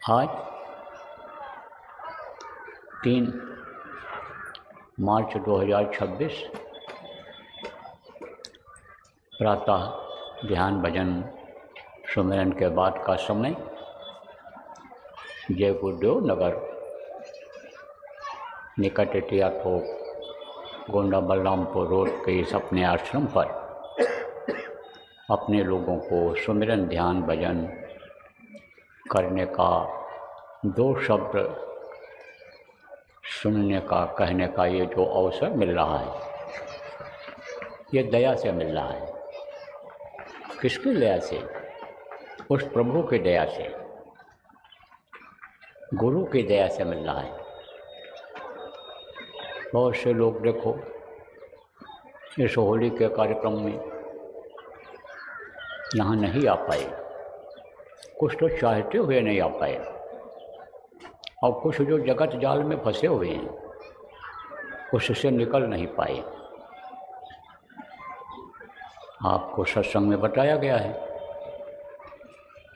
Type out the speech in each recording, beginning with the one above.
आज 3 मार्च 2026 प्रातः ध्यान भजन सुमिरन के बाद का समय जय गुरुदेव नगर निकट टिया थोक गोंडा बलरामपुर रोड के इस अपने आश्रम पर अपने लोगों को सुमिरन ध्यान भजन करने का 2 शब्द सुनने का कहने का ये जो अवसर मिल रहा है, ये दया से मिल रहा है। किसकी दया से? उस प्रभु की दया से, गुरु की दया से मिल रहा है। बहुत से लोग देखो इस होली के कार्यक्रम में यहाँ नहीं आ पाए, कुछ तो चाहते हुए नहीं आ पाए और कुछ जो जगत जाल में फंसे हुए हैं उससे निकल नहीं पाए। आपको सत्संग में बताया गया है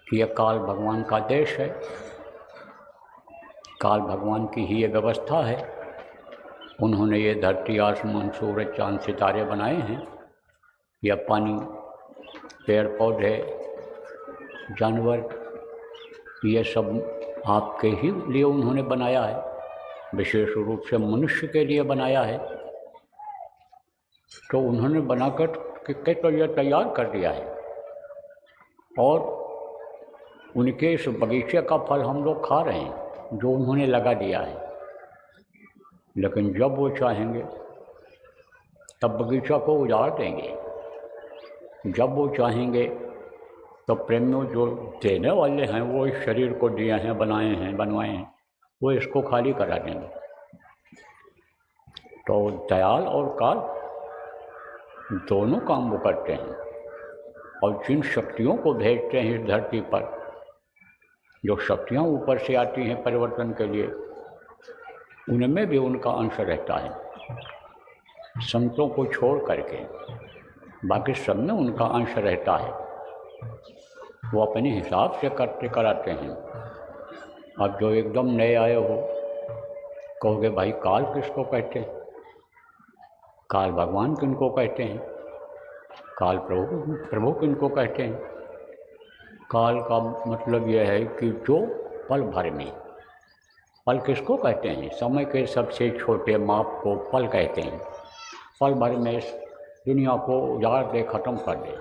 कि यह काल भगवान का देश है, काल भगवान की ही ये व्यवस्था है। उन्होंने ये धरती आसमान सूरज चांद सितारे बनाए हैं, यह पानी पेड़ पौधे जानवर, ये सब आपके ही लिए उन्होंने बनाया है, विशेष रूप से मनुष्य के लिए बनाया है। तो उन्होंने बनाकर के तो यह तैयार कर दिया है और उनके इस बगीचे का फल हम लोग खा रहे हैं जो उन्होंने लगा दिया है। लेकिन जब वो चाहेंगे तब बगीचा को उजाड़ देंगे, जब वो चाहेंगे तो प्रेम में जो देने वाले हैं वो इस शरीर को दिए हैं, बनवाए हैं, वो इसको खाली करा देंगे। तो दयाल और काल दोनों काम वो करते हैं और जिन शक्तियों को भेजते हैं इस धरती पर, जो शक्तियाँ ऊपर से आती हैं परिवर्तन के लिए, उनमें भी उनका अंश रहता है। संतों को छोड़ करके बाकी सब में उनका अंश रहता है। वो अपने हिसाब से करते कराते हैं। अब जो एकदम नए आए हो कहोगे भाई काल किसको कहते हैं, काल भगवान किनको कहते हैं, काल प्रभु किनको कहते हैं? काल का मतलब यह है कि जो पल भर में, पल किसको कहते हैं? समय के सबसे छोटे माप को पल कहते हैं। पल भर में इस दुनिया को उजाड़ दे, ख़त्म कर दे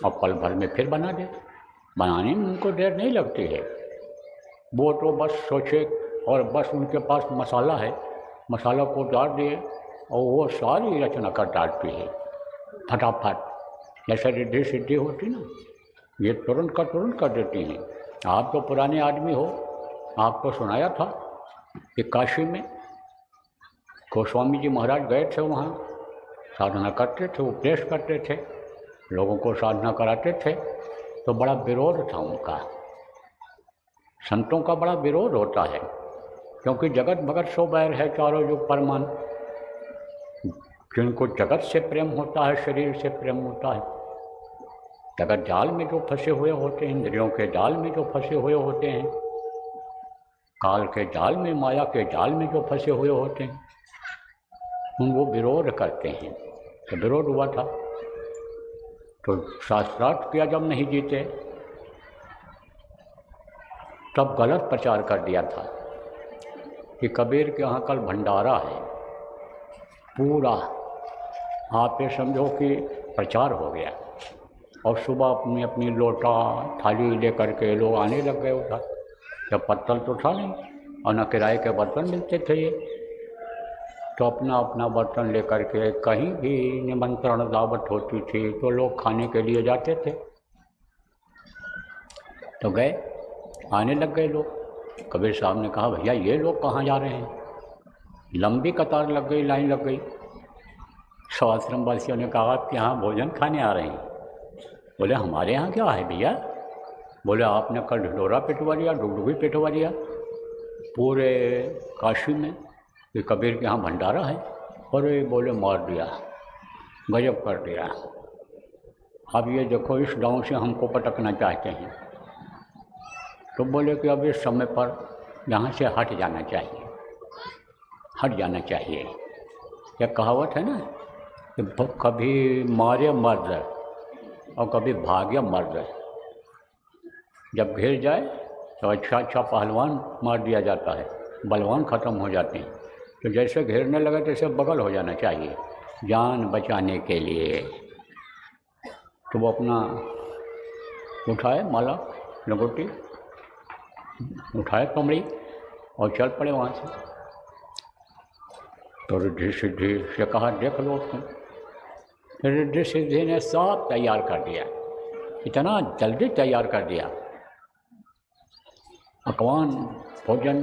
और पल भर में फिर बना दे। बनाने में उनको देर नहीं लगती है। वो तो बस सोचे और बस उनके पास मसाला है, मसाला को डाल दिए और वो सारी रचना कर डालती है फटाफट। जैसे रिद्धि सिद्धि होती ना, ये तुरंत का तुरंत कर देती हैं। आप तो पुराने आदमी हो, आपको सुनाया था कि काशी में गोस्वामी जी महाराज गए थे, वहाँ साधना करते थे, उपदेश करते थे, लोगों को साधना कराते थे। तो बड़ा विरोध था उनका, संतों का बड़ा विरोध होता है, क्योंकि जगत भगत सो बैर है चारों युग परमान। जिनको जगत से प्रेम होता है, शरीर से प्रेम होता है, जगत जाल में जो फंसे हुए होते हैं, इंद्रियों के जाल में जो फंसे हुए होते हैं, काल के जाल में, माया के जाल में जो फंसे हुए होते हैं, उन वो विरोध करते हैं। तो विरोध हुआ था तो शास्त्रार्थ किया जब नहीं जीते तब गलत प्रचार कर दिया था कि कबीर के यहाँ कल भंडारा है पूरा। आप ये समझो कि प्रचार हो गया और सुबह अपनी अपनी लोटा थाली लेकर के लोग आने लग गए उधर। जब पत्तल तो था नहीं और न किराए के बर्तन मिलते थे ये, तो अपना अपना बर्तन लेकर के कहीं भी निमंत्रण दावत होती थी तो लोग खाने के लिए जाते थे। तो गए, आने लग गए लोग। कबीर साहब ने कहा भैया ये लोग कहाँ जा रहे हैं? लंबी कतार लग गई, लाइन लग गई। सब आश्रम वासियों ने कहा आप यहाँ भोजन खाने आ रहे हैं? बोले हमारे यहाँ क्या है भैया? बोले आपने कल ढिढोरा पिटवा लिया, डुगडुगी पिटवा लिया पूरे काशी में कि कबीर के यहाँ भंडारा है। और ये बोले मार दिया, गजब कर दिया। अब ये देखो इस गांव से हमको पटकना चाहते हैं। तो बोले कि अब इस समय पर यहाँ से हट जाना चाहिए, हट जाना चाहिए। यह कहावत है ना कि कभी मारे मर्द और कभी भाग्य मर्द। जब घिर जाए तो अच्छा अच्छा पहलवान मार दिया जाता है, बलवान ख़त्म हो जाते हैं। तो जैसे घेरने लगे तैसे बगल हो जाना चाहिए जान बचाने के लिए। तो वो अपना उठाए माला लंगोटी, उठाए कमड़ी और चल पड़े वहाँ से। तो रिद्धि सिद्धि से कहा देख लो तुम। रिद्धि सिद्धि ने सब तैयार कर दिया, इतना जल्दी तैयार कर दिया। पकवान भोजन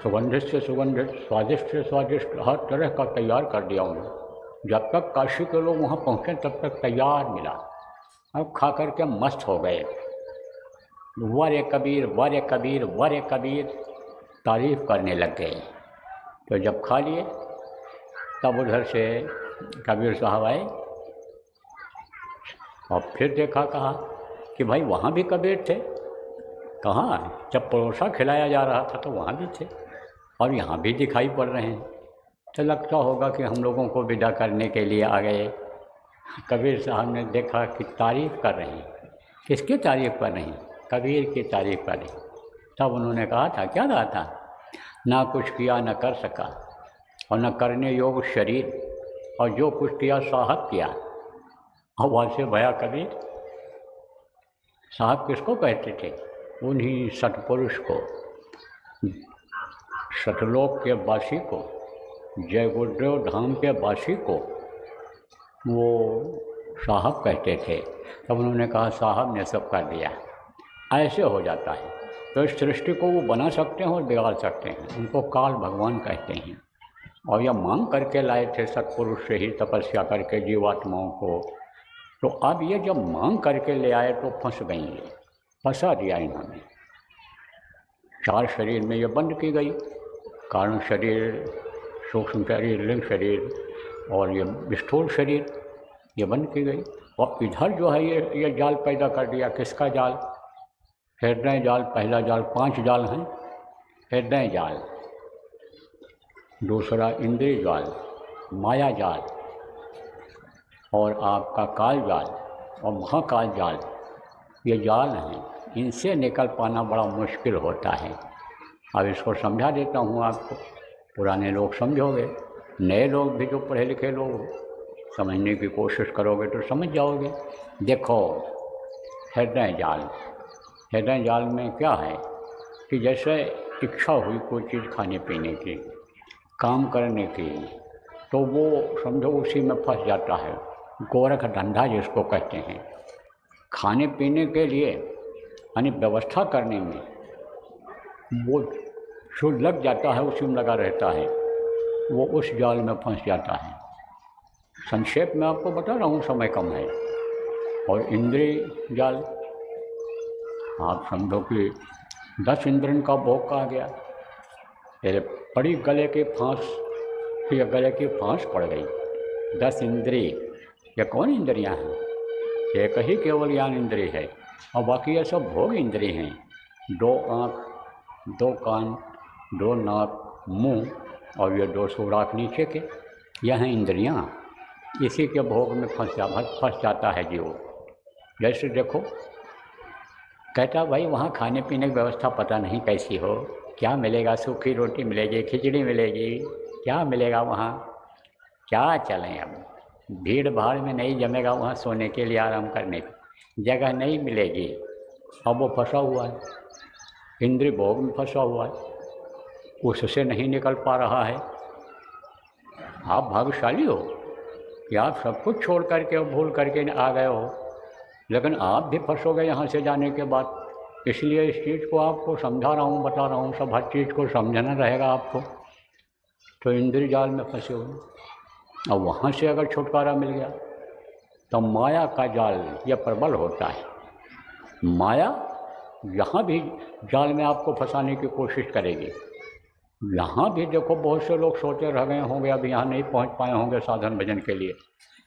सुगंधित से सुगंधित, स्वादिष्ट से स्वादिष्ट, हर तरह का तैयार कर दिया उन्होंने। जब तक काशी के लोग वहाँ पहुँचे तब तक तैयार मिला। अब खा कर के मस्त हो गए। वारे कबीर वारे कबीर वारे कबीर तारीफ़ करने लग गए। तो जब खा लिए तब उधर से कबीर साहब आए और फिर देखा, कहा कि भाई वहाँ भी कबीर थे। कहाँ? जब परोसा खिलाया जा रहा था तो वहाँ भी थे और यहाँ भी दिखाई पड़ रहे हैं। तो लगता होगा कि हम लोगों को विदा करने के लिए आ गए। कबीर साहब ने देखा कि तारीफ़ कर रहे हैं। किसकी तारीफ़ कर रहे हैं? कबीर की तारीफ़ कर रहे हैं। तब उन्होंने कहा था, क्या कहा था? ना कुछ किया न कर सका और न करने योग शरीर, और जो कुछ किया साहब किया। और वहाँ से भया कबीर। साहब किसको कहते थे? उन्हीं सतपुरुष को, सतलोक के वासी को, जय गुरुदेव धाम के वासी को वो साहब कहते थे। तब उन्होंने कहा साहब ने सब कर दिया। ऐसे हो जाता है। तो इस सृष्टि को वो बना सकते हैं और बिगाड़ सकते हैं। उनको काल भगवान कहते हैं। और यह मांग करके लाए थे सतपुरुष से ही तपस्या करके जीवात्माओं को। तो अब ये जब मांग करके ले आए तो फंस गई, ये फंसा दिया इन्होंने। 4 शरीर में ये बंद की गई, कारण शरीर, सूक्ष्म शरीर, लिंग शरीर और ये स्थूल शरीर, ये बंद की गई। और इधर जो है ये जाल पैदा कर दिया। किसका जाल? हृदय जाल। पहला जाल, 5 जाल हैं। हृदय जाल, दूसरा इंद्रिय जाल, माया जाल, और आपका काल जाल और महाकाल जाल। ये जाल हैं, इनसे निकल पाना बड़ा मुश्किल होता है। अब इसको समझा देता हूँ आपको। पुराने लोग समझोगे, नए लोग भी जो पढ़े लिखे लोग समझने की कोशिश करोगे तो समझ जाओगे। देखो, हृदय जाल, हृदय जाल में क्या है कि जैसे इच्छा हुई कोई चीज़ खाने पीने की, काम करने की, तो वो समझो उसी में फंस जाता है। गोरख धंधा जिसको कहते हैं। खाने पीने के लिए यानी व्यवस्था करने में वो जो लग जाता है, उसी में लगा रहता है, वो उस जाल में फंस जाता है। संक्षेप में आपको बता रहा हूँ, समय कम है। और इंद्रिय जाल, आप समझो कि 10 इंद्रियों का भोग कहा गया। ये पड़ी गले के फांस, ये गले की फांस पड़ गई। 10 इंद्रिय, ये कौन इंद्रियां हैं? एक ही केवल ज्ञान इंद्रिय है और बाकी ये सब भोग इंद्रिय हैं। 2 आँख, 2 कान, 2 नाक, मुंह और ये 2 सुराख नीचे के, यह हैं इंद्रियां। इसी के भोग में फंस जाता है जीव। जैसे देखो, कहता भाई वहाँ खाने पीने की व्यवस्था पता नहीं कैसी हो, क्या मिलेगा? सूखी रोटी मिलेगी, खिचड़ी मिलेगी, क्या मिलेगा वहाँ? क्या चलें, अब भीड़ भाड़ में नहीं जमेगा वहाँ सोने के लिए, आराम करने की जगह नहीं मिलेगी। अब वो फंसा हुआ है, इंद्रिय भोग में फंसा हुआ है, उससे नहीं निकल पा रहा है। आप भाग्यशाली हो कि आप सब कुछ छोड़ करके और भूल करके आ गए हो, लेकिन आप भी फंसोगे यहाँ से जाने के बाद। इसलिए इस चीज़ को आपको समझा रहा हूँ, बता रहा हूँ, सब हर चीज़ को समझना रहेगा आपको। तो इंद्रिय जाल में फंसे हुए, और वहाँ से अगर छुटकारा मिल गया तो माया का जाल यह प्रबल होता है। माया यहाँ भी जाल में आपको फंसाने की कोशिश करेगी। यहाँ भी देखो, बहुत से लोग सोते रह गए होंगे, अब यहाँ नहीं पहुँच पाए होंगे साधन भजन के लिए।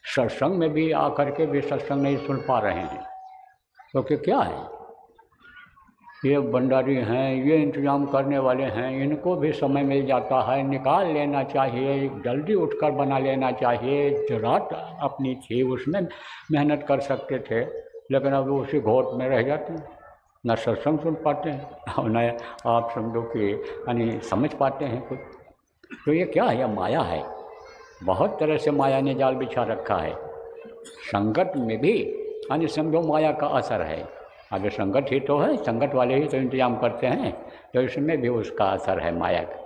सत्संग में भी आकर के भी सत्संग नहीं सुन पा रहे हैं, क्योंकि क्या है, ये भंडारी हैं, ये इंतजाम करने वाले हैं, इनको भी समय मिल जाता है, निकाल लेना चाहिए, जल्दी उठकर बना लेना चाहिए। जो रात अपनी थी उसमें मेहनत कर सकते थे, लेकिन अब वो उसी घोट में रह जाते हैं, न सत्संग सुन पाते हैं और न आप समझो कि यानी समझ पाते हैं कुछ। तो ये क्या है? यह माया है। बहुत तरह से माया ने जाल बिछा रखा है। संगत में भी यानी समझो माया का असर है। अगर संगत ही तो है, संगत वाले ही तो इंतजाम करते हैं, तो इसमें भी उसका असर है माया का।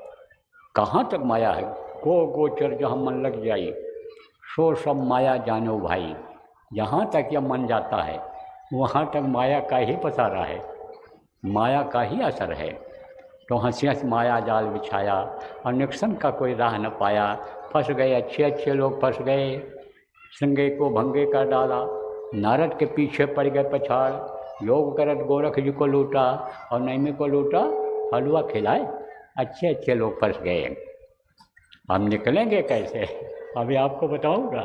कहाँ तक माया है? को गोचर जहाँ मन लग जाई, सो सब माया जानो भाई। जहाँ तक यह मन जाता है वहाँ तक माया का ही पसारा है, माया का ही असर है। तो हंसी हंस माया जाल बिछाया और निक्सन का कोई राह न पाया। फंस गए, अच्छे अच्छे लोग फंस गए, संगे को भंगे कर डाला, नारद के पीछे पड़ गए पछाड़। योग करत गोरख जी को लूटा और नैमी को लूटा, हलवा खिलाए, अच्छे अच्छे लोग फंस गए। हम निकलेंगे कैसे? अभी आपको बताऊंगा।